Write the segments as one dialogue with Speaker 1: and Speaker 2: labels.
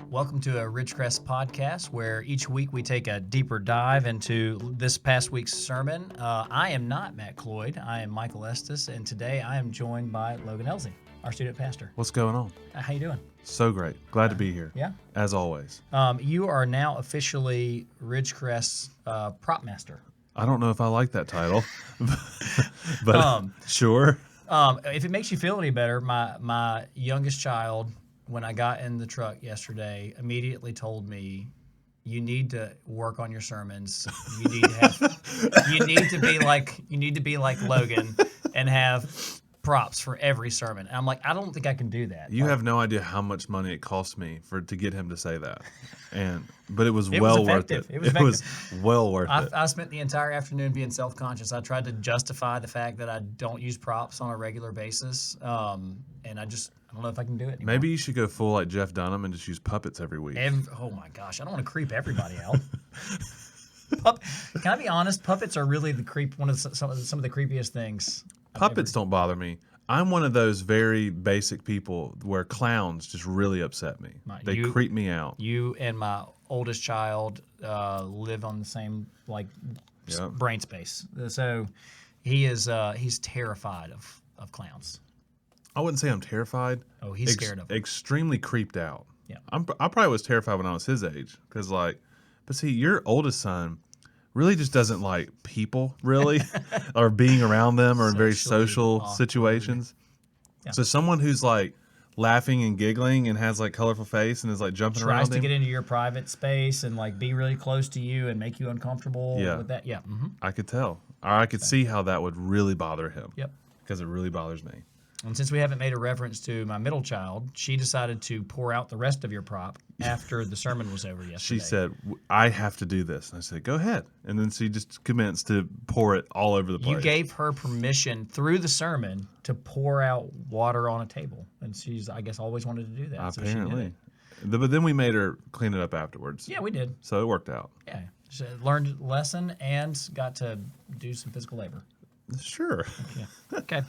Speaker 1: Welcome to a Ridgecrest podcast where each week we take a deeper dive into this past week's sermon. I am not Matt Cloyd. I am Michael Estes, and today I am joined by Logan Elsey, our student pastor.
Speaker 2: What's going on?
Speaker 1: How you doing?
Speaker 2: So great. Glad to be here.
Speaker 1: Yeah.
Speaker 2: As always.
Speaker 1: You are now officially Ridgecrest's prop master.
Speaker 2: I don't know if I like that title, but sure.
Speaker 1: If it makes you feel any better, my youngest child, when I got in the truck yesterday, immediately told me, "You need to work on your sermons. You need to be like Logan and have props for every sermon." And I'm like, I don't think I can do that.
Speaker 2: You have no idea how much money it cost me to get him to say that, but it was
Speaker 1: It
Speaker 2: well
Speaker 1: was
Speaker 2: worth it.
Speaker 1: effective.
Speaker 2: It was well worth it.
Speaker 1: I spent the entire afternoon being self-conscious. I tried to justify the fact that I don't use props on a regular basis, and I don't know if I can do it anymore.
Speaker 2: Maybe you should go full like Jeff Dunham and just use puppets every week.
Speaker 1: Oh my gosh, I don't want to creep everybody out. Can I be honest? Puppets are really one of some of the creepiest things.
Speaker 2: Puppets don't bother me. I'm one of those very basic people where clowns just really upset me. They creep me out.
Speaker 1: You and my oldest child live on the same brain space, so he's terrified of clowns.
Speaker 2: I wouldn't say I'm terrified.
Speaker 1: Oh, he's scared of them.
Speaker 2: Extremely creeped out.
Speaker 1: Yeah,
Speaker 2: I probably was terrified when I was his age but see, your oldest son really just doesn't like people really, or being around them, or in very social
Speaker 1: awkward
Speaker 2: situations. Yeah. So someone who's like laughing and giggling and has like colorful face and is like jumping around,
Speaker 1: tries to get into your private space and like be really close to you and make you uncomfortable with that. Yeah,
Speaker 2: I could tell, or I could see how that would really bother him.
Speaker 1: Yep,
Speaker 2: because it really bothers me.
Speaker 1: And since we haven't made a reference to my middle child, she decided to pour out the rest of your prop after the sermon was over yesterday.
Speaker 2: She said, "I have to do this." And I said, "Go ahead." And then she just commenced to pour it all over the place.
Speaker 1: You gave her permission through the sermon to pour out water on a table. And she's, I guess, always wanted to do that.
Speaker 2: Apparently. So but then we made her clean it up afterwards.
Speaker 1: Yeah, we did.
Speaker 2: So it worked out.
Speaker 1: Yeah. She learned a lesson and got to do some physical labor.
Speaker 2: Sure.
Speaker 1: Okay.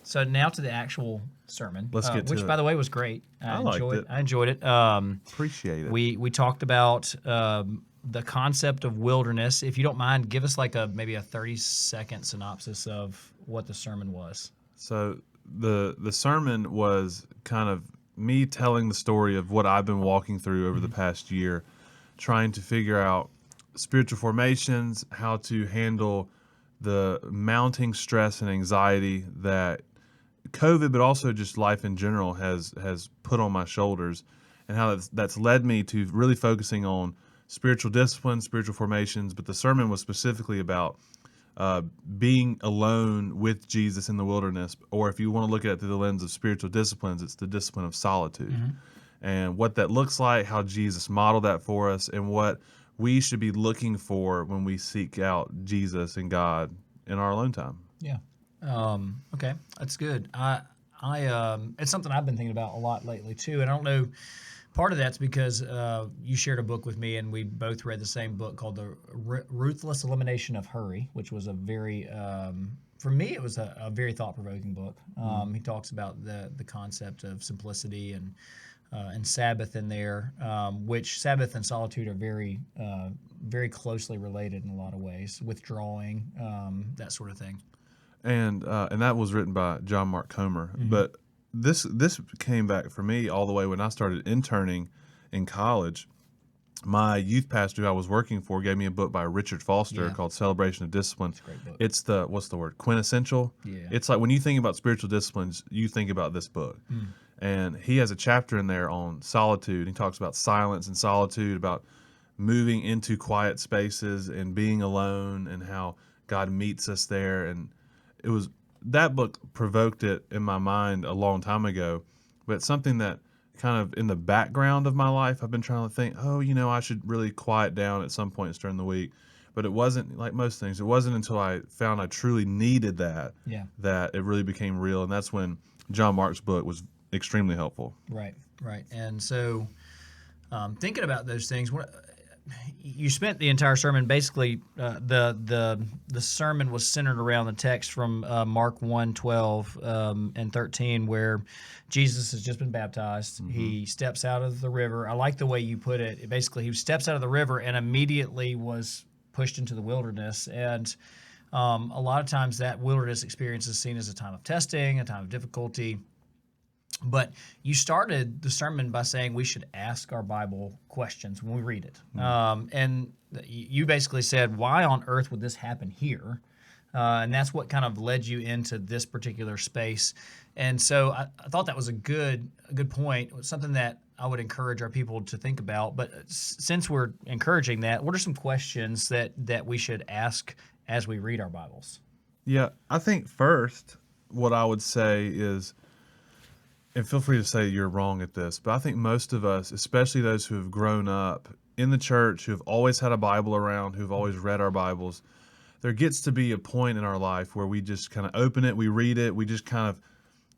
Speaker 1: So now to the actual sermon,
Speaker 2: Let's get to
Speaker 1: which,
Speaker 2: it.
Speaker 1: by the way, was great.
Speaker 2: I liked it.
Speaker 1: I enjoyed it.
Speaker 2: Appreciate it.
Speaker 1: We talked about the concept of wilderness. If you don't mind, give us maybe a 30-second synopsis of what the sermon was.
Speaker 2: So the sermon was kind of me telling the story of what I've been walking through over the past year, trying to figure out spiritual formations, how to handle the mounting stress and anxiety that COVID, but also just life in general, has put on my shoulders, and how that's led me to really focusing on spiritual disciplines, spiritual formations. But the sermon was specifically about being alone with Jesus in the wilderness, or if you want to look at it through the lens of spiritual disciplines, it's the discipline of solitude, and what that looks like, how Jesus modeled that for us, and what we should be looking for when we seek out Jesus and God in our alone time.
Speaker 1: Yeah. Okay, that's good. I it's something I've been thinking about a lot lately too, and I don't know. Part of that's because you shared a book with me, and we both read the same book called The Ruthless Elimination of Hurry, which was a very, for me, it was a very thought-provoking book. He talks about the concept of simplicity and Sabbath in there, which Sabbath and solitude are very, very closely related in a lot of ways. Withdrawing, that sort of thing.
Speaker 2: And that was written by John Mark Comer. But this came back for me all the way when I started interning in college. My youth pastor who I was working for gave me a book by Richard Foster called Celebration of Discipline.
Speaker 1: It's a great book.
Speaker 2: It's the, what's the word, quintessential? Yeah. It's like when you think about spiritual disciplines, you think about this book. And he has a chapter in there on solitude. He talks about silence and solitude, about moving into quiet spaces and being alone, and how God meets us there. And it was, that book provoked it in my mind a long time ago, but it's something that kind of in the background of my life, I've been trying to think, I should really quiet down at some points during the week. But it wasn't, like most things, it wasn't until I found I truly needed that it really became real. And that's when John Mark's book was extremely helpful.
Speaker 1: Right. And so thinking about those things, you spent the entire sermon basically. The sermon was centered around the text from Mark 1:12 and 13, where Jesus has just been baptized. He steps out of the river. I like the way you put it. Basically, he steps out of the river and immediately was pushed into the wilderness. And a lot of times, that wilderness experience is seen as a time of testing, a time of difficulty. But you started the sermon by saying we should ask our Bible questions when we read it. And you basically said, why on earth would this happen here? And that's what kind of led you into this particular space. And so I thought that was a good point. It was something that I would encourage our people to think about. But since we're encouraging that, what are some questions that we should ask as we read our Bibles?
Speaker 2: Yeah, I think first what I would say is, and feel free to say you're wrong at this, but I think most of us, especially those who have grown up in the church, who have always had a Bible around, who've always read our Bibles, there gets to be a point in our life where we just kind of open it, we read it, we just kind of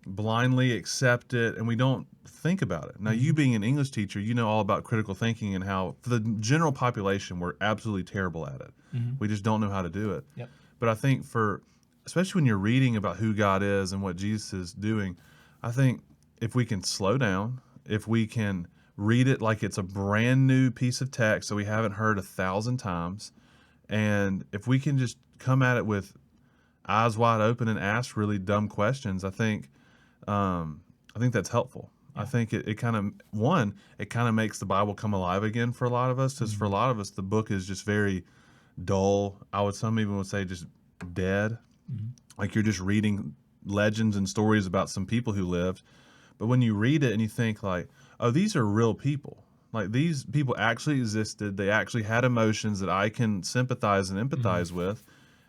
Speaker 2: blindly accept it, and we don't think about it. Now, you being an English teacher, you know all about critical thinking and how, for the general population, we're absolutely terrible at it. We just don't know how to do it.
Speaker 1: Yep.
Speaker 2: But I think especially when you're reading about who God is and what Jesus is doing, I think if we can slow down, if we can read it like it's a brand new piece of text that we haven't heard 1,000 times, and if we can just come at it with eyes wide open and ask really dumb questions, I think that's helpful. Yeah. I think it kind of makes the Bible come alive again for a lot of us, because for a lot of us the book is just very dull. Some even would say just dead. Like you're just reading legends and stories about some people who lived. But when you read it and you think like, oh, these are real people. Like these people actually existed. They actually had emotions that I can sympathize and empathize with.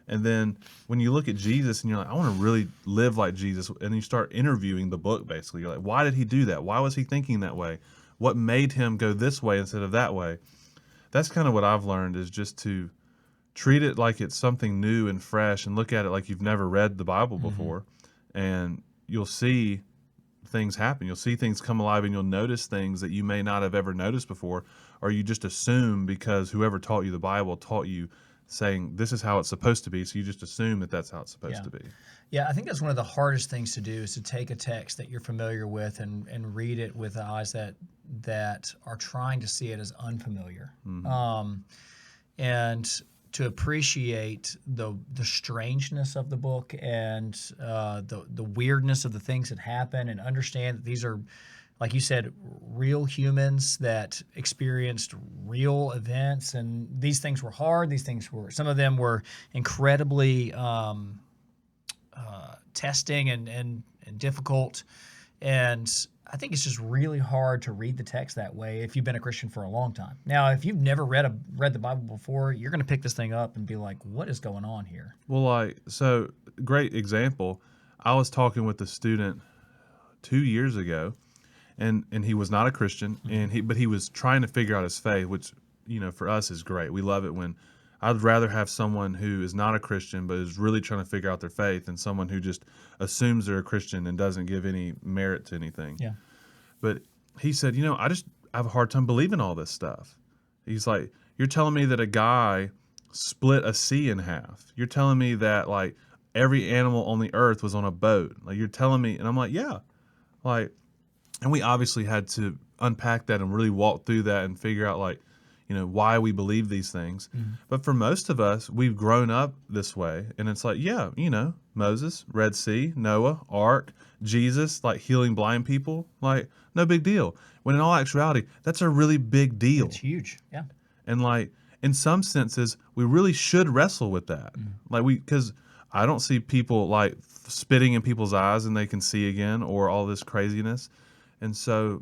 Speaker 2: And then when you look at Jesus and you're like, I want to really live like Jesus. And you start interviewing the book, basically. You're like, why did he do that? Why was he thinking that way? What made him go this way instead of that way? That's kind of what I've learned, is just to treat it like it's something new and fresh and look at it like you've never read the Bible before. And you'll see things happen. You'll see things come alive, and you'll notice things that you may not have ever noticed before, or you just assume because whoever taught you the Bible taught you saying this is how it's supposed to be, so you just assume that that's how it's supposed to be.
Speaker 1: Yeah, I think that's one of the hardest things to do, is to take a text that you're familiar with and read it with eyes that are trying to see it as unfamiliar. And to appreciate the strangeness of the book and the weirdness of the things that happen, and understand that these are, like you said, real humans that experienced real events, and these things were hard. Some of them were incredibly testing and difficult. And I think it's just really hard to read the text that way if you've been a Christian for a long time. Now, if you've never read the Bible before, you're going to pick this thing up and be like, what is going on here?
Speaker 2: Well, so great example. I was talking with a student 2 years ago, and he was not a Christian, but he was trying to figure out his faith, which, for us is great. We love it when I'd rather have someone who is not a Christian but is really trying to figure out their faith than someone who just assumes they're a Christian and doesn't give any merit to anything.
Speaker 1: Yeah.
Speaker 2: But he said, I have a hard time believing all this stuff. He's like, you're telling me that a guy split a sea in half. You're telling me that like every animal on the earth was on a boat. Like you're telling me, and I'm like, yeah. Like, and we obviously had to unpack that and really walk through that and figure out like, why we believe these things. But for most of us, we've grown up this way. And it's like, yeah, Moses, Red Sea, Noah, Ark, Jesus, like healing blind people, like no big deal. When in all actuality, that's a really big deal.
Speaker 1: It's huge. Yeah.
Speaker 2: And like, in some senses, we really should wrestle with that. Because I don't see people like spitting in people's eyes and they can see again, or all this craziness. And so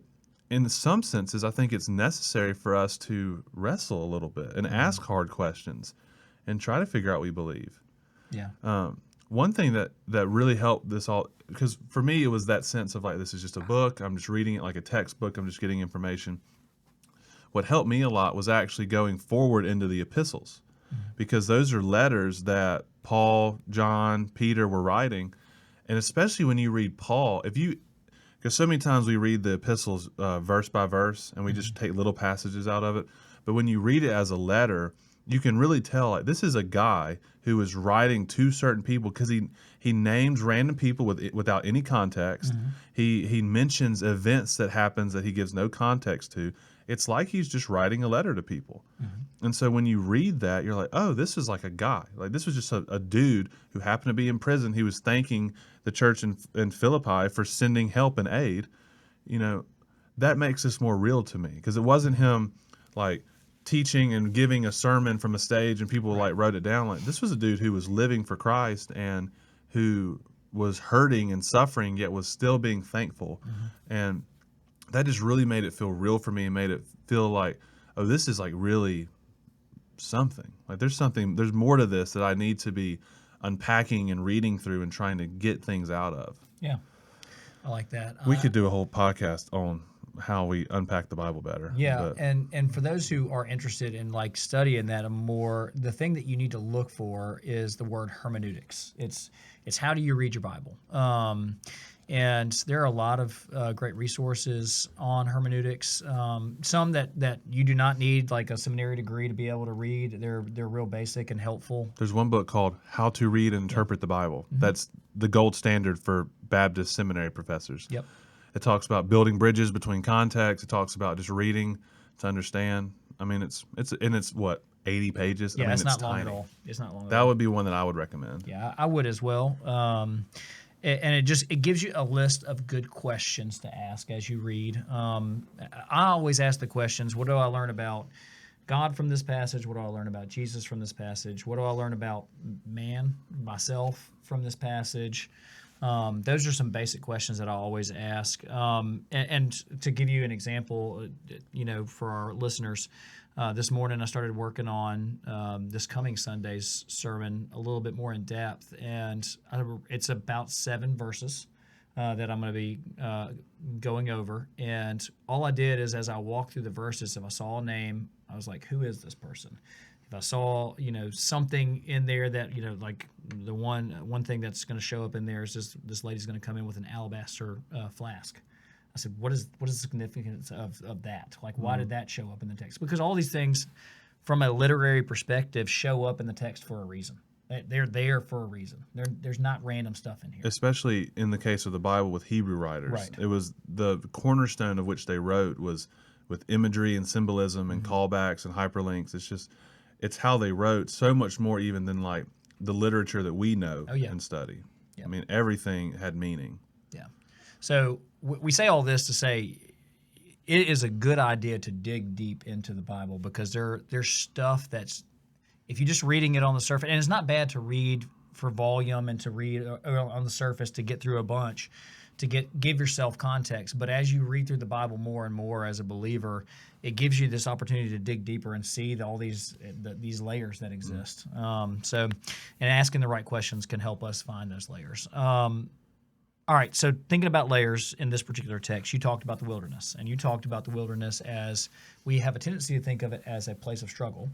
Speaker 2: in some senses, I think it's necessary for us to wrestle a little bit and ask hard questions and try to figure out what we believe.
Speaker 1: Yeah.
Speaker 2: One thing that really helped this all, because for me, it was that sense of like, this is just a book. I'm just reading it like a textbook. I'm just getting information. What helped me a lot was actually going forward into the epistles, because those are letters that Paul, John, Peter were writing. And especially when you read Paul, because so many times we read the epistles verse by verse and we just take little passages out of it. But when you read it as a letter, you can really tell like this is a guy who is writing to certain people because he names random people without any context. He mentions events that happens that he gives no context to. It's like he's just writing a letter to people. And so when you read that, you're like, oh, this is like a guy. Like this was just a dude who happened to be in prison. He was thanking the church in Philippi for sending help and aid. You know, that makes this more real to me because it wasn't him like teaching and giving a sermon from a stage and people like wrote it down. Like this was a dude who was living for Christ and who was hurting and suffering yet was still being thankful. And that just really made it feel real for me and made it feel like, oh, this is like really something. Like there's more to this that I need to be unpacking and reading through and trying to get things out of.
Speaker 1: Yeah, I like that.
Speaker 2: We could do a whole podcast on how we unpack the Bible better.
Speaker 1: Yeah, and for those who are interested in like studying that more, the thing that you need to look for is the word hermeneutics. It's how do you read your Bible? And there are a lot of great resources on hermeneutics. Some that you do not need like a seminary degree to be able to read. They're real basic and helpful.
Speaker 2: There's one book called How to Read and Interpret the Bible. That's the gold standard for Baptist seminary professors.
Speaker 1: Yep.
Speaker 2: It talks about building bridges between contexts. It talks about just reading to understand. I mean, it's what 80 pages.
Speaker 1: Yeah,
Speaker 2: I mean,
Speaker 1: it's not
Speaker 2: tiny.
Speaker 1: long at all. It's not long at
Speaker 2: That
Speaker 1: all.
Speaker 2: would be one that I would recommend.
Speaker 1: Yeah, I would as well. And it gives you a list of good questions to ask as you read. I always ask the questions: what do I learn about God from this passage? What do I learn about Jesus from this passage? What do I learn about myself from this passage? Those are some basic questions that I always ask. And to give you an example, for our listeners, this morning I started working on this coming Sunday's sermon a little bit more in depth, and it's about 7 verses that I'm going to be going over. And all I did is, as I walked through the verses, if I saw a name, I was like, who is this person? If I saw, something in there that, like the one thing that's going to show up in there is this lady's going to come in with an alabaster flask. I said, what is the significance of that? Like, why did that show up in the text? Because all these things, from a literary perspective, show up in the text for a reason. They're there for a reason. There's not random stuff in here. Especially
Speaker 2: in the case of the Bible with Hebrew writers.
Speaker 1: Right.
Speaker 2: It was the cornerstone of which they wrote was with imagery and symbolism and callbacks and hyperlinks. It's how they wrote so much more even than like the literature that we know and study.
Speaker 1: Yeah.
Speaker 2: I mean, everything had meaning.
Speaker 1: Yeah. So we say all this to say it is a good idea to dig deep into the Bible because there's stuff that's, if you're just reading it on the surface, and it's not bad to read for volume and to read on the surface to get through a bunch, to give yourself context. But as you read through the Bible more and more as a believer, it gives you this opportunity to dig deeper and see all these layers that exist. And asking the right questions can help us find those layers. All right, so thinking about layers in this particular text, you talked about the wilderness, and you talked about the wilderness as we have a tendency to think of it as a place of struggle,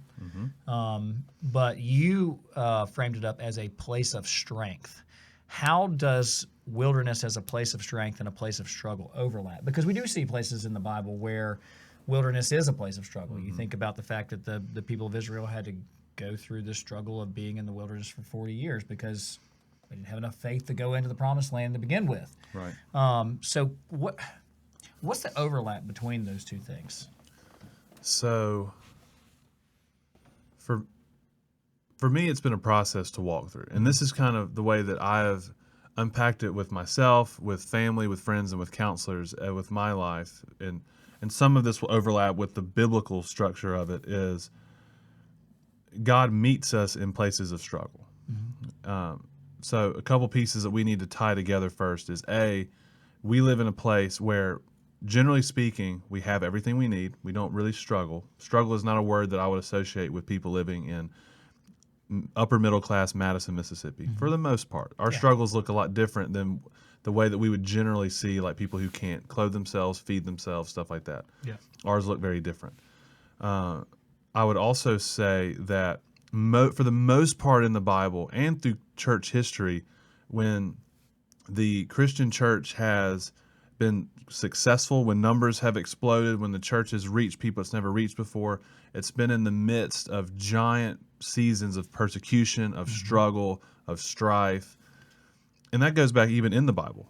Speaker 1: but you framed it up as a place of strength. How does wilderness as a place of strength and a place of struggle overlap? Because we do see places in the Bible where wilderness is a place of struggle. You think about the fact that the people of Israel had to go through the struggle of being in the wilderness for 40 years because they didn't have enough faith to go into the promised land to begin with.
Speaker 2: Right.
Speaker 1: So what's the overlap between those two things?
Speaker 2: So for me, it's been a process to walk through. And this is kind of the way that I have unpacked it with myself, with family, with friends, and with counselors, with my life. And some of this will overlap with the biblical structure of it is God meets us in places of struggle. So a couple pieces that we need to tie together first is we live in a place where, generally speaking, we have everything we need. We don't really struggle. Struggle is not a word that I would associate with people living in upper middle class Madison, Mississippi. For the most part, our struggles look a lot different than the way that we would generally see like people who can't clothe themselves, feed themselves, stuff like that.
Speaker 1: Yeah.
Speaker 2: Ours look very different. I would also say that for the most part in the Bible and through church history, when the Christian church has been successful, when numbers have exploded, when the church has reached people it's never reached before. It's been in the midst of giant seasons of persecution, of struggle, of strife. And that goes back even in the Bible.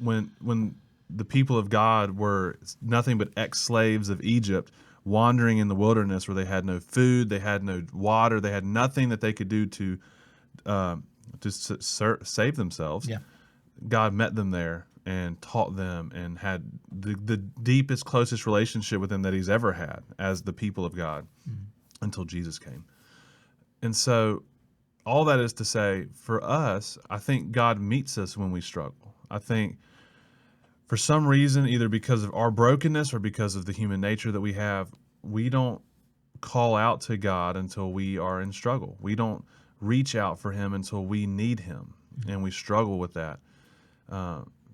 Speaker 2: When the people of God were nothing but ex-slaves of Egypt, wandering in the wilderness where they had no food, they had no water, they had nothing that they could do to save themselves.
Speaker 1: Yeah.
Speaker 2: God met them there and taught them and had the deepest, closest relationship with them that he's ever had as the people of God until Jesus came. And so all that is to say, for us, I think God meets us when we struggle. I think for some reason, either because of our brokenness or because of the human nature that we have, we don't call out to God until we are in struggle. We don't reach out for him until we need him, and we struggle with that.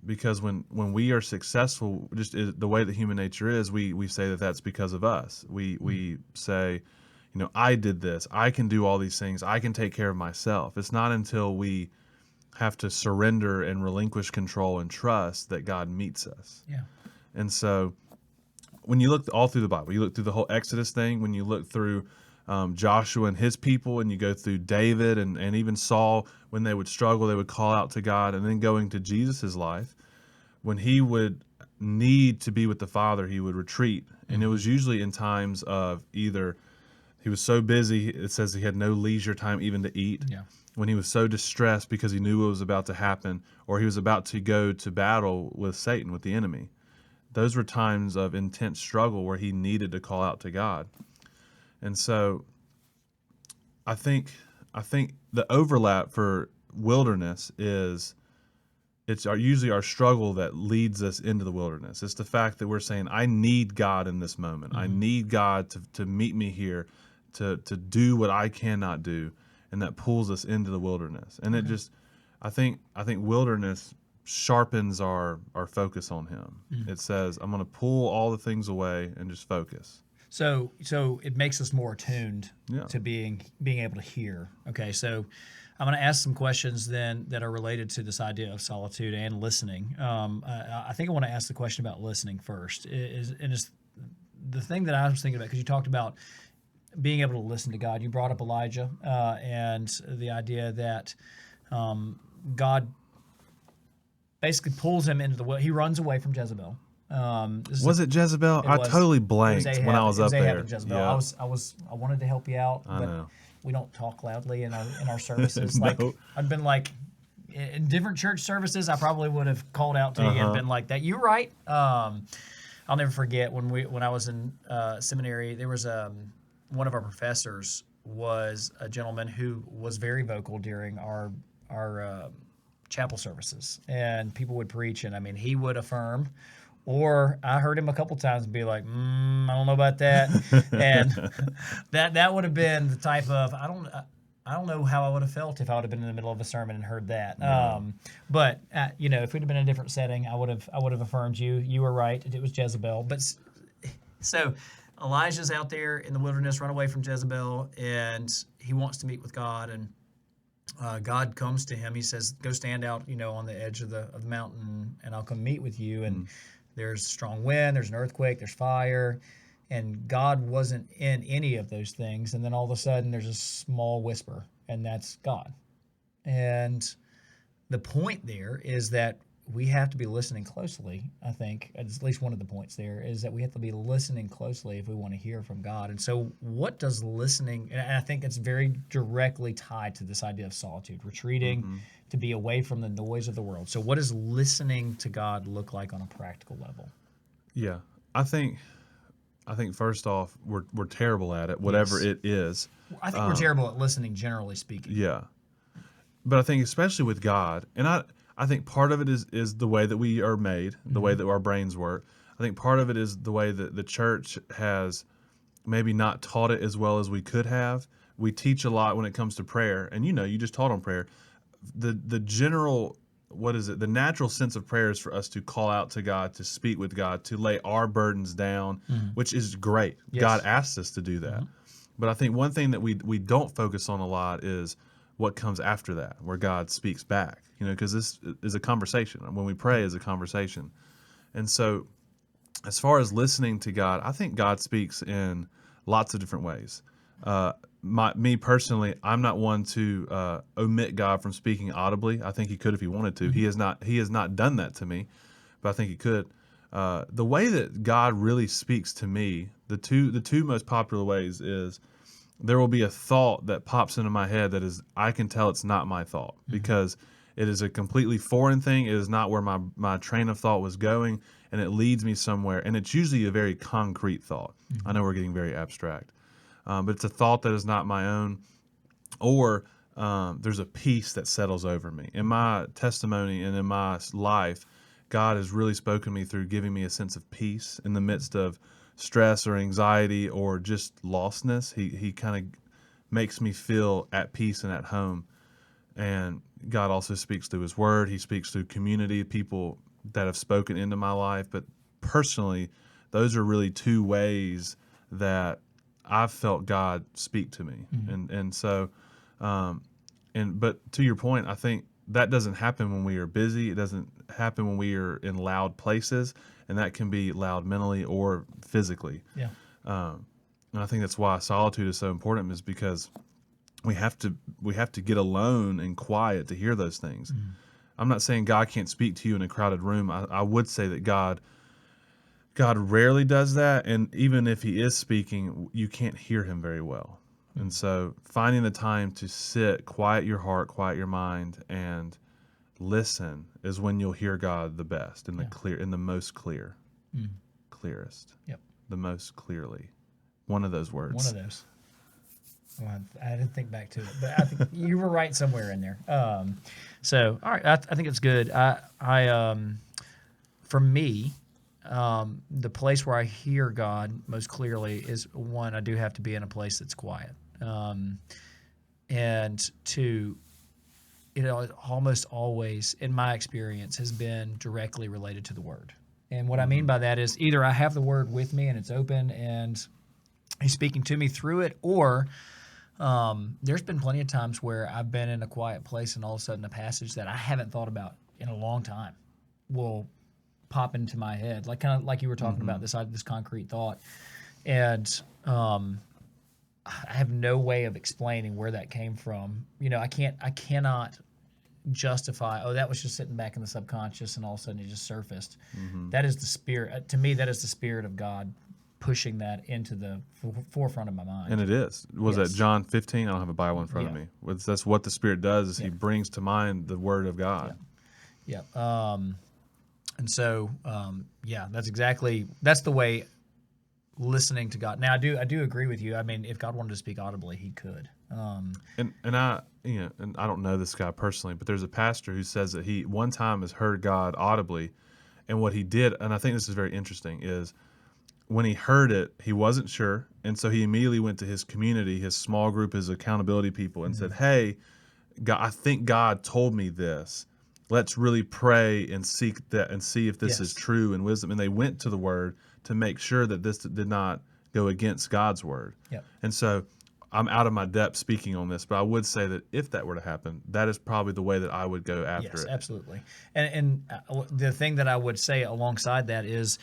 Speaker 2: Because when we are successful, just the way that human nature is, we say that that's because of us. We say, I did this. I can do all these things. I can take care of myself. It's not until we have to surrender and relinquish control and trust that God meets us.
Speaker 1: Yeah.
Speaker 2: And so when you look all through the Bible, you look through the whole Exodus thing, when you look through Joshua and his people, and you go through David and even Saul, when they would struggle, they would call out to God. And then going to Jesus' life, when he would need to be with the Father, he would retreat. And it was usually in times of either he was so busy, it says he had no leisure time even to eat.
Speaker 1: Yeah.
Speaker 2: When he was so distressed because he knew what was about to happen, or he was about to go to battle with Satan, with the enemy. Those were times of intense struggle where he needed to call out to God. And so I think the overlap for wilderness is usually our struggle that leads us into the wilderness. It's the fact that we're saying, I need God in this moment. I need God to meet me here, to do what I cannot do. And that pulls us into the wilderness. And it just, I think wilderness sharpens our focus on him. It says, I'm going to pull all the things away and just focus.
Speaker 1: So it makes us more attuned
Speaker 2: Yeah.
Speaker 1: to being able to hear. Okay, so I'm going to ask some questions then that are related to this idea of solitude and listening. I think I want to ask the question about listening first. It's the thing that I was thinking about, because you talked about being able to listen to God. You brought up Elijah and the idea that God basically pulls him into he runs away from Jezebel.
Speaker 2: Was it Jezebel? I totally blanked when I was up there.
Speaker 1: And Jezebel.
Speaker 2: Yeah.
Speaker 1: I wanted to help you out,
Speaker 2: I
Speaker 1: but
Speaker 2: know.
Speaker 1: we don't talk loudly in our services.
Speaker 2: No.
Speaker 1: Like I'd been like in different church services, I probably would have called out to you and been like that. You're right. I'll never forget when I was in seminary. There was one of our professors was a gentleman who was very vocal during our chapel services, and people would preach, and I mean he would affirm. Or I heard him a couple times be like, I don't know about that, and that would have been the type of I don't know how I would have felt if I would have been in the middle of a sermon and heard that. But if we'd have been in a different setting, I would have affirmed you. You were right. It was Jezebel. But so Elijah's out there in the wilderness, run away from Jezebel, and he wants to meet with God, and God comes to him. He says, "Go stand out, on the edge of the mountain, and I'll come meet with you." And there's strong wind, there's an earthquake, there's fire, and God wasn't in any of those things. And then all of a sudden, there's a small whisper, and that's God. And the point there is that we have to be listening closely. I think at least one of the points there is that we have to be listening closely if we want to hear from God. And so what does listening, and I think it's very directly tied to this idea of solitude, retreating to be away from the noise of the world. So what does listening to God look like on a practical level?
Speaker 2: Yeah. I think first off, we're terrible at it, whatever it is.
Speaker 1: I think we're terrible at listening, generally speaking.
Speaker 2: Yeah. But I think especially with God, and I think part of it is the way that we are made, the way that our brains work. I think part of it is the way that the church has maybe not taught it as well as we could have. We teach a lot when it comes to prayer, and you just taught on prayer. The general, the natural sense of prayer is for us to call out to God, to speak with God, to lay our burdens down, which is great. Yes. God asks us to do that. But I think one thing that we don't focus on a lot is what comes after that, where God speaks back. Because this is a conversation. When we pray, is a conversation. And so, as far as listening to God, I think God speaks in lots of different ways. Me personally, I'm not one to omit God from speaking audibly. I think He could if He wanted to. He has not done that to me, but I think He could. The way that God really speaks to me, the two most popular ways is there will be a thought that pops into my head that is, I can tell it's not my thought because it is a completely foreign thing. It is not where my train of thought was going, and it leads me somewhere. And it's usually a very concrete thought. I know we're getting very abstract, but it's a thought that is not my own, or there's a peace that settles over me. In my testimony and in my life, God has really spoken to me through giving me a sense of peace in the midst of stress or anxiety or just lostness. He kind of makes me feel at peace and at home. And God also speaks through His Word. He speaks through community, people that have spoken into my life. But personally, those are really two ways that I've felt God speak to me. And so, but to your point, I think that doesn't happen when we are busy. It doesn't happen when we are in loud places, and that can be loud mentally or physically.
Speaker 1: Yeah.
Speaker 2: And I think that's why solitude is so important, is because we have to get alone and quiet to hear those things. I'm not saying God can't speak to you in a crowded room. I would say that God rarely does that, and even if He is speaking, you can't hear Him very well. And so finding the time to sit, quiet your heart, quiet your mind, and listen is when you'll hear God the best, in the clear, in the most clear, clearest, the most clearly. One of those words.
Speaker 1: One of those. Well, I didn't think back to it, but I think you were right somewhere in there. So, all right, I think it's good. For me, the place where I hear God most clearly is, one, I do have to be in a place that's quiet. And two, it almost always, in my experience, has been directly related to the Word. And what I mean by that is either I have the Word with me and it's open and He's speaking to me through it, or there's been plenty of times where I've been in a quiet place and all of a sudden a passage that I haven't thought about in a long time will pop into my head, like kind of like you were talking about, this concrete thought. And I have no way of explaining where that came from. I cannot justify, that was just sitting back in the subconscious and all of a sudden it just surfaced. That is the Spirit. To me, that is the Spirit of God pushing that into the forefront of my mind.
Speaker 2: And it is. Was that John 15? I don't have a Bible in front of me. That's what the Spirit does, is He brings to mind the Word of God.
Speaker 1: Yeah. And so, that's the way listening to God. Now, I do agree with you. I mean, if God wanted to speak audibly, He could.
Speaker 2: And I don't know this guy personally, but there's a pastor who says that he one time has heard God audibly, and what he did, and I think this is very interesting, is when he heard it, he wasn't sure, and so he immediately went to his community, his small group, his accountability people, and said, "Hey, God, I think God told me this. Let's really pray and seek that and see if this is true and wisdom." And they went to the Word to make sure that this did not go against God's Word.
Speaker 1: Yep.
Speaker 2: And so I'm out of my depth speaking on this, but I would say that if that were to happen, that is probably the way that I would go after it.
Speaker 1: Yes, absolutely. And the thing that I would say alongside that is,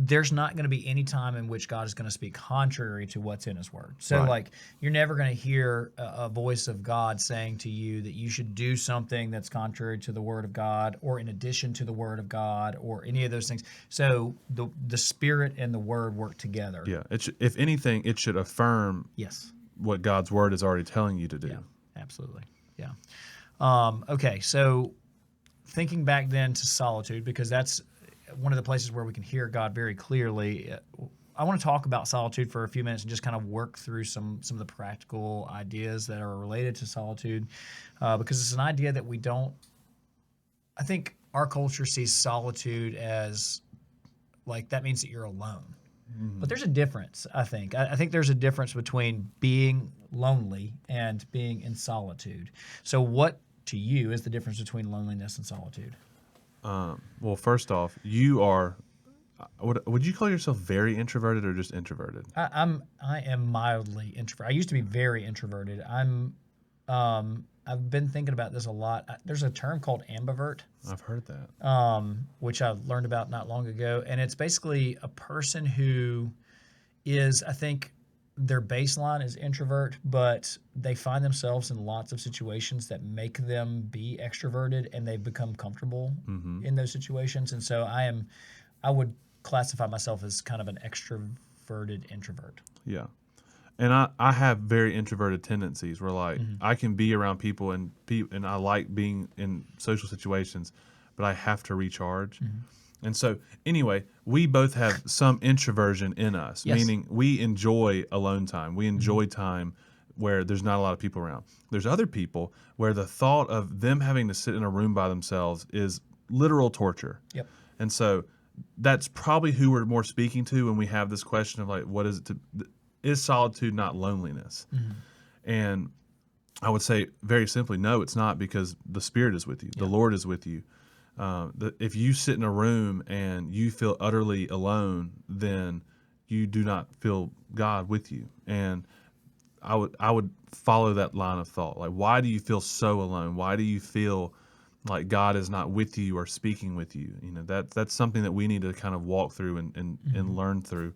Speaker 1: there's not going to be any time in which God is going to speak contrary to what's in His Word. So, like, you're never going to hear a voice of God saying to you that you should do something that's contrary to the Word of God, or in addition to the Word of God, or any of those things. So, the Spirit and the Word work together.
Speaker 2: Yeah. If anything, it should affirm what God's Word is already telling you to do.
Speaker 1: Yeah, absolutely. Yeah. Okay, so thinking back then to solitude, because that's one of the places where we can hear God very clearly. I want to talk about solitude for a few minutes and just kind of work through some of the practical ideas that are related to solitude, because it's an idea that we don't. I think our culture sees solitude as like that means that you're alone, but there's a difference. I think there's a difference between being lonely and being in solitude. So, what to you is the difference between loneliness and solitude?
Speaker 2: Well, first off, you are. Would you call yourself very introverted or just introverted?
Speaker 1: I am mildly introverted. I used to be very introverted. I'm I've been thinking about this a lot. There's a term called ambivert,
Speaker 2: I've heard that.
Speaker 1: which I learned about not long ago, and it's basically a person who is, I think, their baseline is introvert, but they find themselves in lots of situations that make them be extroverted, and they become comfortable in those situations. And so I would classify myself as kind of an extroverted introvert.
Speaker 2: Yeah. And I have very introverted tendencies where like I can be around people and I like being in social situations, but I have to recharge. And so anyway, we both have some introversion in us,
Speaker 1: Yes.
Speaker 2: meaning we enjoy alone time. We enjoy time where there's not a lot of people around. There's other people where the thought of them having to sit in a room by themselves is literal torture.
Speaker 1: Yep.
Speaker 2: And so that's probably who we're more speaking to when we have this question of like, what is it to, is solitude not loneliness? And I would say very simply, no, it's not, because the Spirit is with you. The Lord is with you. If you sit in a room and you feel utterly alone, then you do not feel God with you. And I would follow that line of thought. Like, why do you feel so alone? Why do you feel like God is not with you or speaking with you? You know, that's something that we need to kind of walk through and learn through.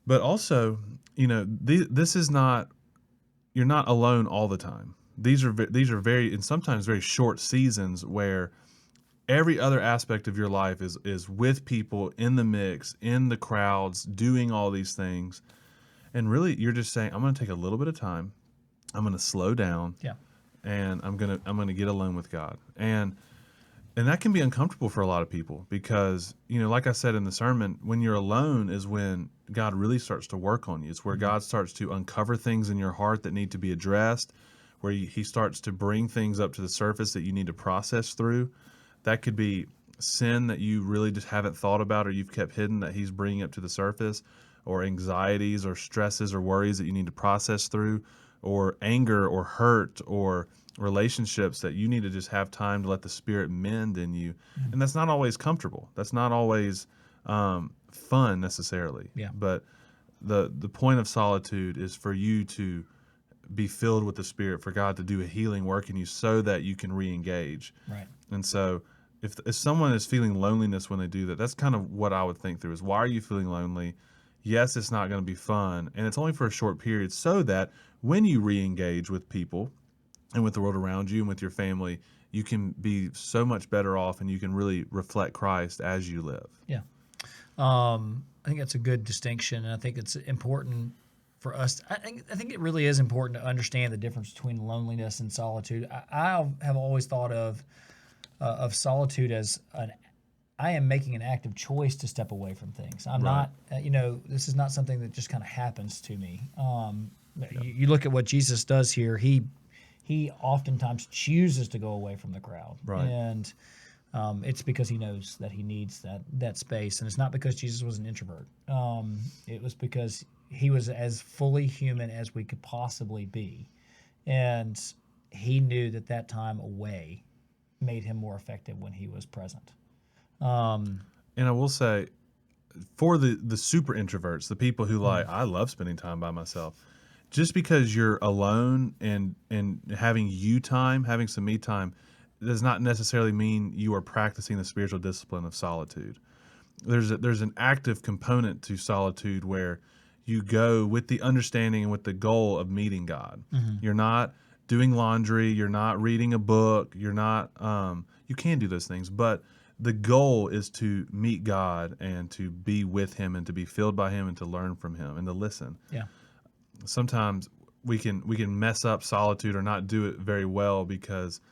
Speaker 2: But also, you know, this is not, you're not alone all the time. These are very, and sometimes very short seasons where every other aspect of your life is with people, in the mix, in the crowds, doing all these things. And really, you're just saying, I'm going to take a little bit of time. I'm going to slow down.
Speaker 1: Yeah.
Speaker 2: And I'm going to get alone with God. And that can be uncomfortable for a lot of people because, you know, like I said in the sermon, when you're alone is when God really starts to work on you. It's where God starts to uncover things in your heart that need to be addressed, where he starts to bring things up to the surface that you need to process through. That could be sin that you really just haven't thought about or you've kept hidden that he's bringing up to the surface, or anxieties or stresses or worries that you need to process through, or anger or hurt or relationships that you need to just have time to let the Spirit mend in you. And that's not always comfortable. That's not always fun necessarily.
Speaker 1: Yeah.
Speaker 2: But the point of solitude is for you to be filled with the Spirit, for God to do a healing work in you so that you can re-engage.
Speaker 1: Right.
Speaker 2: And so if someone is feeling loneliness when they do that, that's kind of what I would think through is, why are you feeling lonely? Yes, it's not going to be fun, and it's only for a short period, so that when you re-engage with people and with the world around you and with your family, you can be so much better off and you can really reflect Christ as you live.
Speaker 1: Yeah. I think that's a good distinction, and I think it's important for us. I think it really is important to understand the difference between loneliness and solitude. I have always thought of solitude as I am making an active choice to step away from things. I'm not, this is not something that just kind of happens to me. You look at what Jesus does here. He oftentimes chooses to go away from the crowd,
Speaker 2: Right.
Speaker 1: and it's because he knows that he needs that space, and it's not because Jesus was an introvert. It was because he was as fully human as we could possibly be, and he knew that time away made him more effective when he was present.
Speaker 2: And I will say, for the super introverts, the people who like, I love spending time by myself, just because you're alone and having having some me time, does not necessarily mean you are practicing the spiritual discipline of solitude. There's an active component to solitude where you go with the understanding and with the goal of meeting God. You're not doing laundry, you're not reading a book, you're not you can do those things, but the goal is to meet God and to be with him and to be filled by him and to learn from him and to listen.
Speaker 1: Yeah.
Speaker 2: Sometimes we can mess up solitude or not do it very well because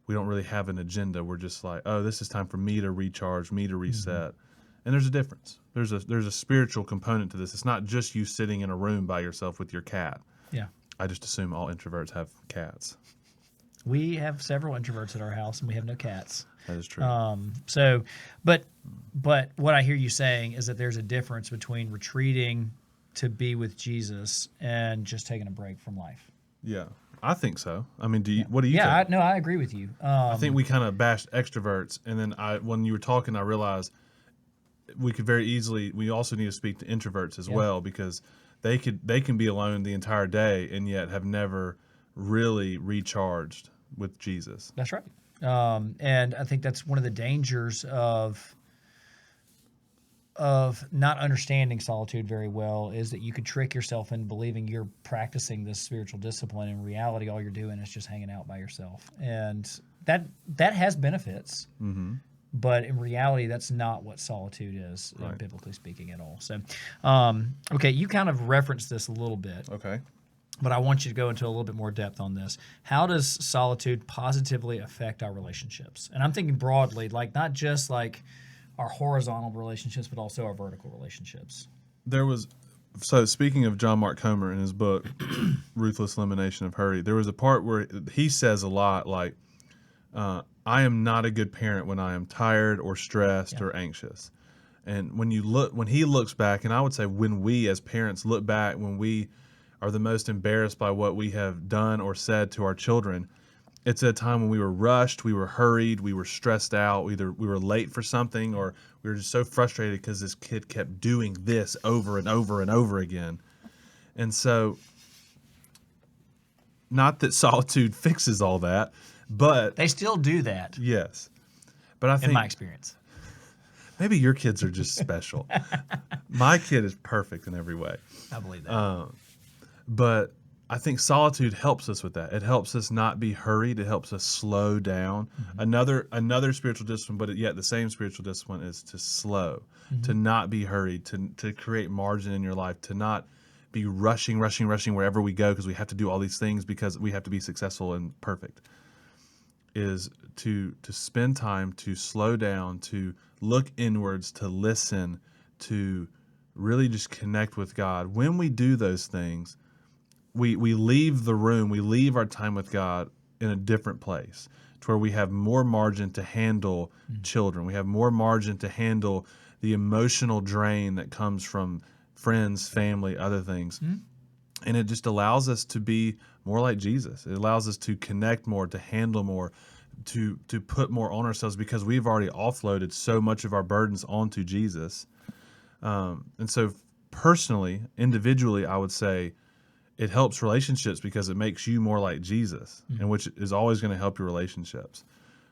Speaker 2: we don't really have an agenda. We're just like, oh, this is time for me to recharge, me to reset. And there's a difference. There's a spiritual component to this. It's not just you sitting in a room by yourself with your cat.
Speaker 1: Yeah.
Speaker 2: I just assume all introverts have cats.
Speaker 1: We have several introverts at our house, and we have no cats.
Speaker 2: That is true.
Speaker 1: But what I hear you saying is that there's a difference between retreating to be with Jesus and just taking a break from life.
Speaker 2: Yeah, I think so. I mean, what do you think?
Speaker 1: I agree with you.
Speaker 2: I think we kind of bashed extroverts, and then when you were talking, I realized we could very easily. We also need to speak to introverts as well, because they can be alone the entire day and yet have never really recharged with Jesus.
Speaker 1: That's right. And I think that's one of the dangers of not understanding solitude very well, is that you could trick yourself into believing you're practicing this spiritual discipline. In reality, all you're doing is just hanging out by yourself, and that has benefits.
Speaker 2: Mm-hmm.
Speaker 1: But in reality, that's not what solitude is,
Speaker 2: Right.
Speaker 1: biblically speaking, at all. So, okay, you kind of referenced this a little bit,
Speaker 2: Okay.
Speaker 1: but I want you to go into a little bit more depth on this. How does solitude positively affect our relationships? And I'm thinking broadly, like not just like our horizontal relationships, but also our vertical relationships.
Speaker 2: So speaking of John Mark Comer in his book, Ruthless, Elimination of Hurry, there was a part where he says a lot like, I am not a good parent when I am tired or stressed or anxious. And when he looks back, and I would say when we as parents look back, when we are the most embarrassed by what we have done or said to our children, it's a time when we were rushed, we were hurried, we were stressed out, either we were late for something or we were just so frustrated because this kid kept doing this over and over and over again. And so, not that solitude fixes all that, but
Speaker 1: They still do that,
Speaker 2: yes. But I
Speaker 1: in
Speaker 2: think
Speaker 1: my experience.
Speaker 2: maybe your kids are just special. My kid is perfect in every way.
Speaker 1: I believe that.
Speaker 2: But I think solitude helps us with that. It helps us not be hurried. It helps us slow down. Mm-hmm. Another spiritual discipline, but yet the same spiritual discipline, is to slow, to not be hurried, to create margin in your life, to not be rushing wherever we go because we have to do all these things because we have to be successful and perfect. Is to spend time, to slow down, to look inwards, to listen, to really just connect with God. When we do those things, we leave the room, we leave our time with God in a different place, to where we have more margin to handle children. We have more margin to handle the emotional drain that comes from friends, family, other things. And it just allows us to be more like Jesus. It allows us to connect more, to handle more, to put more on ourselves because we've already offloaded so much of our burdens onto Jesus. And so personally, individually, I would say it helps relationships because it makes you more like Jesus, and which is always going to help your relationships.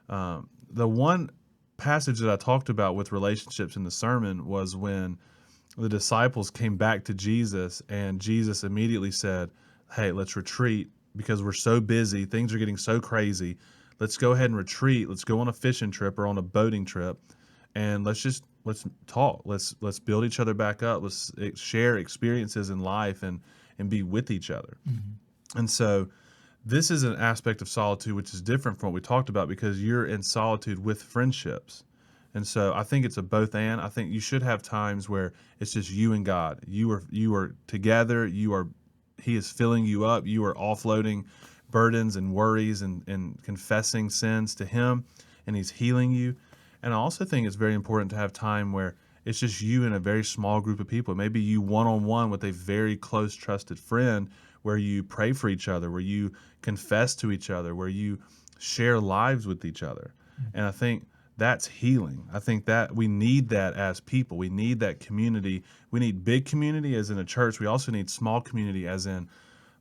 Speaker 2: The one passage that I talked about with relationships in the sermon was when the disciples came back to Jesus, and Jesus immediately said, hey, let's retreat because we're so busy. Things are getting so crazy. Let's go ahead and retreat. Let's go on a fishing trip or on a boating trip, and let's talk. Let's build each other back up. Let's share experiences in life and be with each other. And so this is an aspect of solitude which is different from what we talked about because you're in solitude with friendships. And so I think it's a both and. I think you should have times where it's just you and God. You are together. He is filling you up. You are offloading burdens and worries and confessing sins to Him, and He's healing you. And I also think it's very important to have time where it's just you and a very small group of people. Maybe you one-on-one with a very close, trusted friend where you pray for each other, where you confess to each other, where you share lives with each other. And I think that's healing. I think that we need that as people. We need that community. We need big community as in a church. We also need small community as in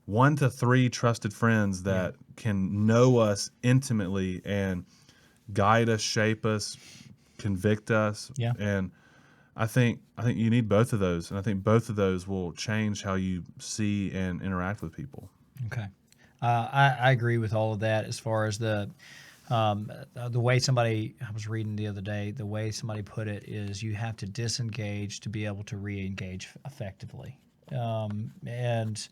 Speaker 2: 1 to 3 trusted friends that can know us intimately and guide us, shape us, convict us.
Speaker 1: Yeah.
Speaker 2: And I think you need both of those, and I think both of those will change how you see and interact with people.
Speaker 1: Okay. I agree with all of that as far as the way somebody, I was reading the other day, the way somebody put it is you have to disengage to be able to re-engage effectively. And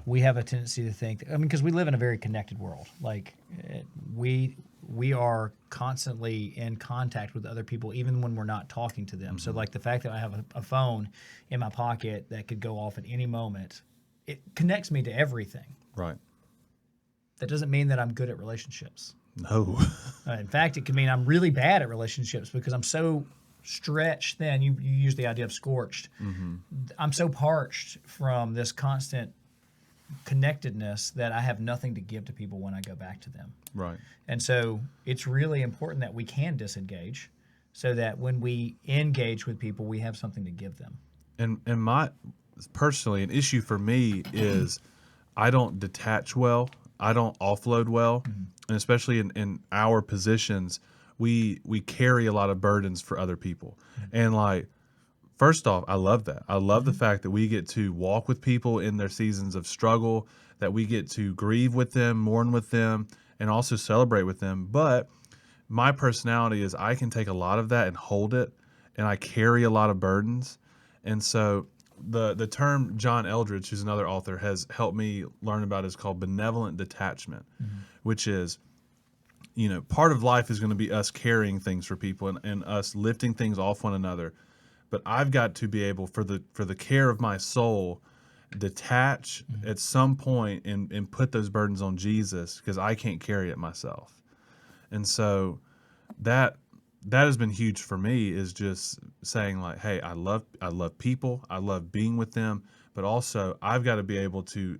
Speaker 1: we have a tendency to think, because we live in a very connected world. Like we are constantly in contact with other people, even when we're not talking to them. So like the fact that I have a phone in my pocket that could go off at any moment, it connects me to everything.
Speaker 2: Right.
Speaker 1: That doesn't mean that I'm good at relationships.
Speaker 2: No.
Speaker 1: In fact, it can mean I'm really bad at relationships because I'm so stretched thin. You use the idea of scorched. I'm so parched from this constant connectedness that I have nothing to give to people when I go back to them.
Speaker 2: Right.
Speaker 1: And so it's really important that we can disengage so that when we engage with people, we have something to give them. And
Speaker 2: personally, an issue for me is I don't detach well. I don't offload well, and especially in our positions, we carry a lot of burdens for other people. And like, first off, I love that. I love the fact that we get to walk with people in their seasons of struggle, that we get to grieve with them, mourn with them, and also celebrate with them. But my personality is I can take a lot of that and hold it, and I carry a lot of burdens. And so the term John Eldredge, who's another author, has helped me learn about is called benevolent detachment, which is, part of life is going to be us carrying things for people and us lifting things off one another. But I've got to be able, for the care of my soul, detach at some point and put those burdens on Jesus, because I can't carry it myself. And so that has been huge for me, is just saying like, hey, I love people, I love being with them, but also I've got to be able to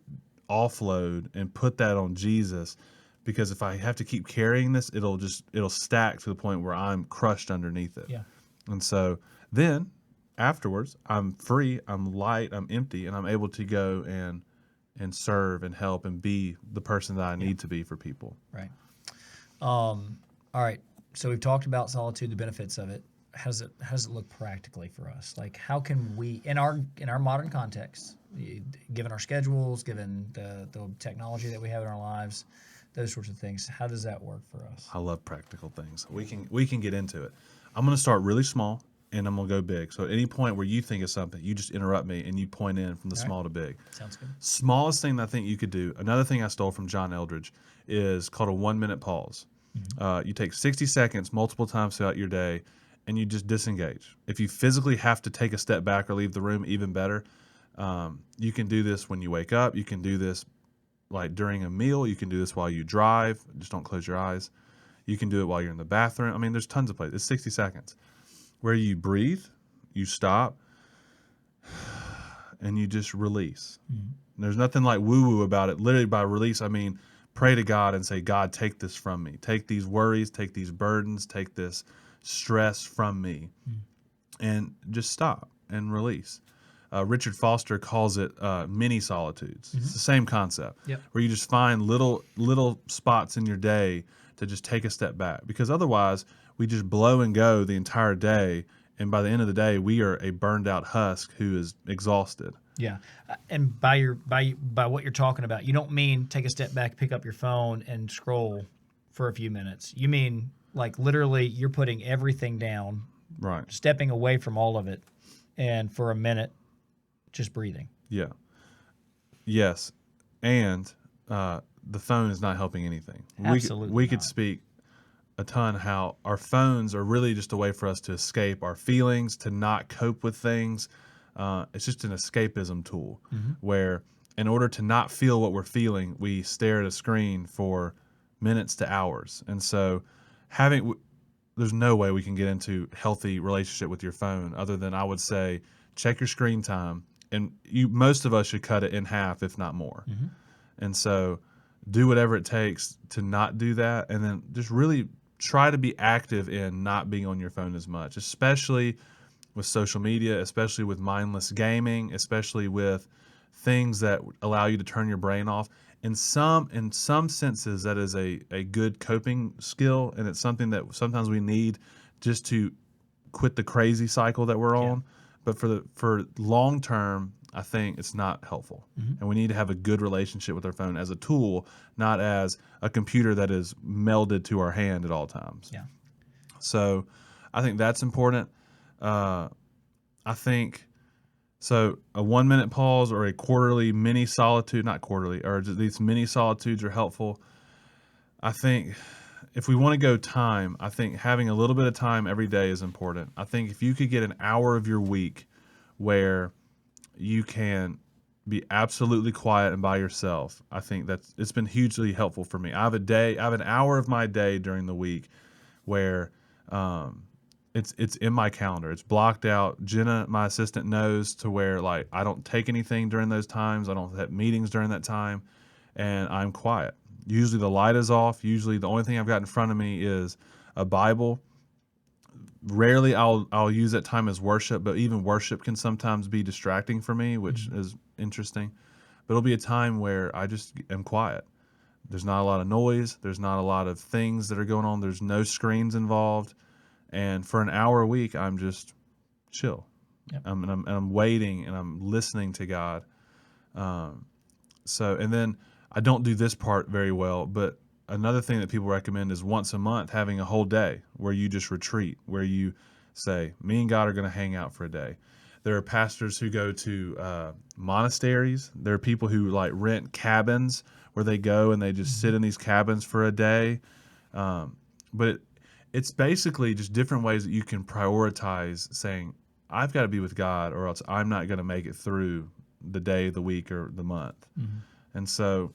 Speaker 2: offload and put that on Jesus, because if I have to keep carrying this, it'll stack to the point where I'm crushed underneath it.
Speaker 1: Yeah.
Speaker 2: And so then afterwards, I'm free, I'm light, I'm empty, and I'm able to go and serve and help and be the person that I need to be for people.
Speaker 1: Right. All right. So we've talked about solitude, the benefits of it. How does it look practically for us? Like, how can we, in our modern context, given our schedules, given the technology that we have in our lives, those sorts of things, how does that work for us?
Speaker 2: I love practical things. We can get into it. I'm going to start really small, and I'm going to go big. So at any point where you think of something, you just interrupt me and you point in from the small to big.
Speaker 1: Sounds good.
Speaker 2: Smallest thing that I think you could do, another thing I stole from John Eldredge, is called a 1-minute pause. You take 60 seconds multiple times throughout your day, and you just disengage. If you physically have to take a step back or leave the room, even better. You can do this when you wake up. You can do this like during a meal. You can do this while you drive. Just don't close your eyes. You can do it while you're in the bathroom. I mean, there's tons of places. It's 60 seconds where you breathe, you stop, and you just release. There's nothing like woo-woo about it. Literally by release, I mean pray to God and say, God, take this from me. Take these worries, take these burdens, take this stress from me, and just stop and release. Richard Foster calls it mini solitudes. It's the same concept, where you just find little spots in your day to just take a step back, because otherwise we just blow and go the entire day, and by the end of the day we are a burned out husk who is exhausted.
Speaker 1: Yeah, and by what you're talking about, you don't mean take a step back, pick up your phone, and scroll for a few minutes. You mean like literally you're putting everything down,
Speaker 2: Right.
Speaker 1: stepping away from all of it, and for a minute, just breathing.
Speaker 2: Yeah. Yes, and the phone is not helping anything.
Speaker 1: Absolutely
Speaker 2: we could
Speaker 1: not.
Speaker 2: speak a ton how our phones are really just a way for us to escape our feelings, to not cope with things. It's just an escapism tool where, in order to not feel what we're feeling, we stare at a screen for minutes to hours. And so there's no way we can get into healthy relationship with your phone other than, I would say, check your screen time. And most of us should cut it in half, if not more. And so do whatever it takes to not do that. And then just really try to be active in not being on your phone as much, especially with social media, especially with mindless gaming, especially with things that allow you to turn your brain off. In some senses, that is a good coping skill, and it's something that sometimes we need just to quit the crazy cycle that we're on. But for long term, I think it's not helpful. And we need to have a good relationship with our phone as a tool, not as a computer that is melded to our hand at all times.
Speaker 1: Yeah.
Speaker 2: So I think that's important. I think so. A 1-minute pause or a quarterly mini solitude, not quarterly, or just these mini solitudes are helpful. I think if we want to go time, I think having a little bit of time every day is important. I think if you could get an hour of your week where you can be absolutely quiet and by yourself, I think it's been hugely helpful for me. I have an hour of my day during the week where it's in my calendar. It's blocked out. Jenna, my assistant, knows to where like I don't take anything during those times. I don't have meetings during that time, and I'm quiet. Usually the light is off. Usually the only thing I've got in front of me is a Bible. Rarely I'll use that time as worship, but even worship can sometimes be distracting for me, which is interesting. But it'll be a time where I just am quiet. There's not a lot of noise. There's not a lot of things that are going on. There's no screens involved. And for an hour a week, I'm just chill.
Speaker 1: Yep.
Speaker 2: I'm waiting and I'm listening to God. And then I don't do this part very well, but another thing that people recommend is once a month having a whole day where you just retreat, where you say, me and God are going to hang out for a day. There are pastors who go to monasteries. There are people who like rent cabins where they go and they just sit in these cabins for a day. But it's basically just different ways that you can prioritize saying, I've got to be with God or else I'm not going to make it through the day, the week, or the month. And so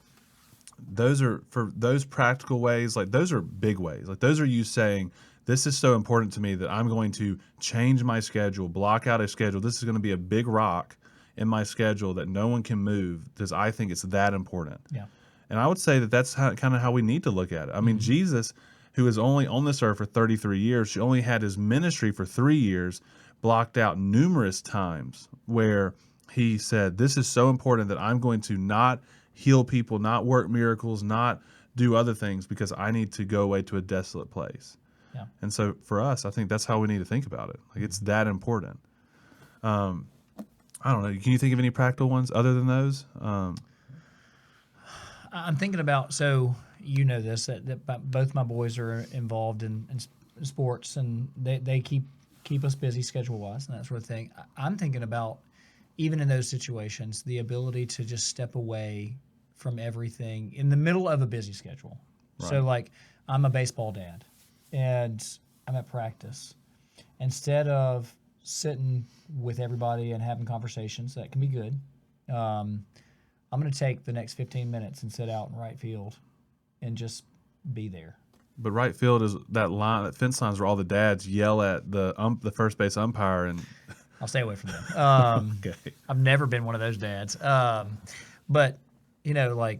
Speaker 2: those are, for those practical ways, like those are big ways. Like those are you saying, this is so important to me that I'm going to change my schedule, block out a schedule. This is going to be a big rock in my schedule that no one can move because I think it's that important.
Speaker 1: Yeah.
Speaker 2: And I would say that that's kind of how we need to look at it. I mean, Jesus, who was only on this earth for 33 years, she only had his ministry for 3 years, blocked out numerous times where he said, this is so important that I'm going to not heal people, not work miracles, not do other things because I need to go away to a desolate place.
Speaker 1: Yeah.
Speaker 2: And so for us, I think that's how we need to think about it. Like it's that important. I don't know. Can you think of any practical ones other than those?
Speaker 1: I'm thinking about, so you know this, that both my boys are involved in sports, and they keep us busy schedule-wise and that sort of thing. I'm thinking about, even in those situations, the ability to just step away from everything in the middle of a busy schedule. Right. So, like, I'm a baseball dad, and I'm at practice. Instead of sitting with everybody and having conversations, that can be good, I'm going to take the next 15 minutes and sit out in right field and just be there.
Speaker 2: But right field is that line, that fence lines where all the dads yell at the first base umpire, and
Speaker 1: I'll stay away from them.
Speaker 2: okay.
Speaker 1: I've never been one of those dads. But, you know, like,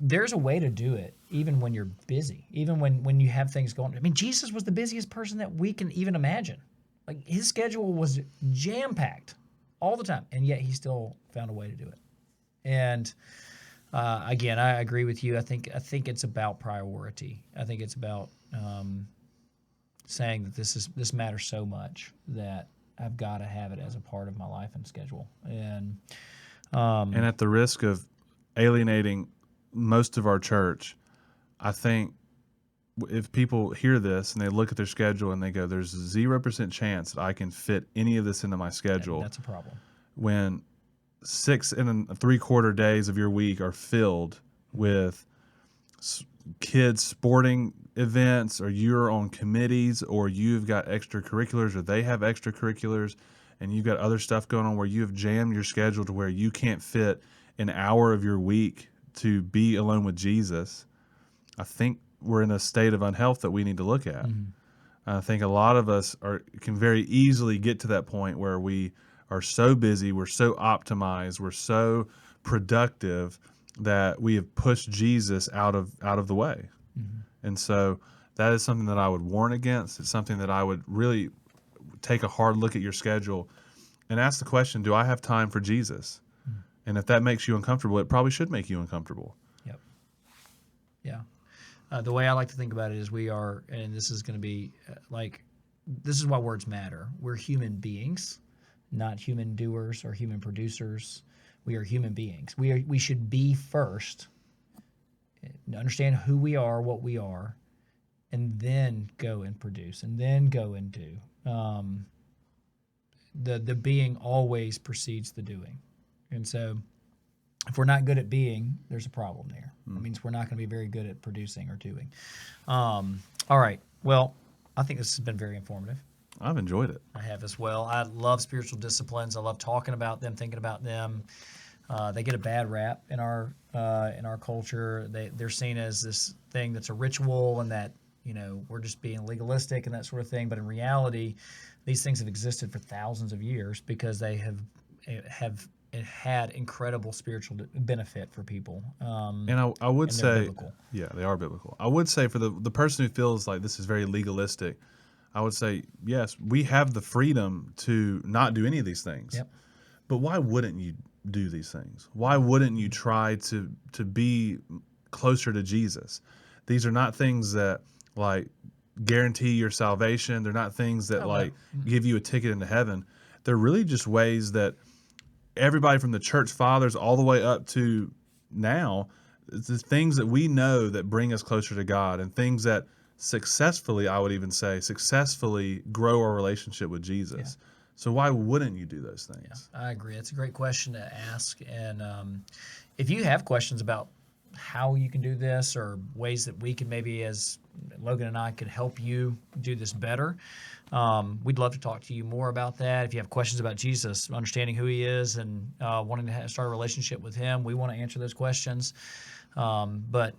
Speaker 1: there's a way to do it even when you're busy, even when you have things going. I mean, Jesus was the busiest person that we can even imagine. Like, his schedule was jam-packed all the time, and yet he still found a way to do it. And again, I agree with you. I think it's about priority. I think it's about saying that this matters so much that I've got to have it as a part of my life and schedule. And
Speaker 2: at the risk of alienating most of our church, I think if people hear this and they look at their schedule and they go, "There's 0% chance that I can fit any of this into my schedule,"
Speaker 1: that's a problem.
Speaker 2: When 6 3/4 days of your week are filled with kids' sporting events, or you're on committees, or you've got extracurriculars, or they have extracurriculars, and you've got other stuff going on where you have jammed your schedule to where you can't fit an hour of your week to be alone with Jesus, I think we're in a state of unhealth that we need to look at. I think a lot of us can very easily get to that point where we are so busy, we're so optimized, we're so productive that we have pushed Jesus out of the way. And so that is something that I would warn against. It's something that I would really take a hard look at your schedule and ask the question, do I have time for Jesus? And if that makes you uncomfortable, it probably should make you uncomfortable.
Speaker 1: Yep. Yeah. The way I like to think about it is we are, and this is going to be this is why words matter. We're human beings, not human doers or human producers. We are human beings. We should be first, understand who we are, what we are, and then go and produce, and then go and do. The being always precedes the doing. And so if we're not good at being, there's a problem there. It means we're not going to be very good at producing or doing. All right. Well, I think this has been very informative.
Speaker 2: I've enjoyed it.
Speaker 1: I have as well. I love spiritual disciplines. I love talking about them, thinking about them. They get a bad rap in our culture. They're seen as this thing that's a ritual, and that, you know, we're just being legalistic and that sort of thing. But in reality, these things have existed for thousands of years because they have had incredible spiritual benefit for people.
Speaker 2: And I would say,
Speaker 1: biblical.
Speaker 2: Yeah, they are biblical. I would say for the person who feels like this is very legalistic, I would say, yes, we have the freedom to not do any of these things.
Speaker 1: Yep.
Speaker 2: But why wouldn't you do these things? Why wouldn't you try to be closer to Jesus. These are not things that like guarantee your salvation. They're not things that
Speaker 1: Oh,
Speaker 2: like
Speaker 1: no.
Speaker 2: give you a ticket into heaven. They're really just ways that everybody from the church fathers all the way up to now, it's the things that we know that bring us closer to God, and things that successfully, I would even say, successfully grow our relationship with Jesus.
Speaker 1: Yeah.
Speaker 2: So why wouldn't you do those things?
Speaker 1: I agree. It's a great question to ask. And if you have questions about how you can do this or ways that we can maybe, as Logan and I, could help you do this better, we'd love to talk to you more about that. If you have questions about Jesus, understanding who he is and wanting to start a relationship with him, we want to answer those questions. But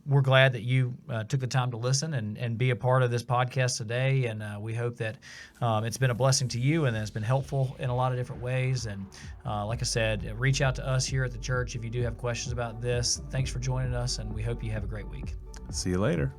Speaker 1: we're glad that you took the time to listen and be a part of this podcast today. And we hope that it's been a blessing to you and that it's been helpful in a lot of different ways. And like I said, reach out to us here at the church if you do have questions about this. Thanks for joining us, and we hope you have a great week.
Speaker 2: See you later.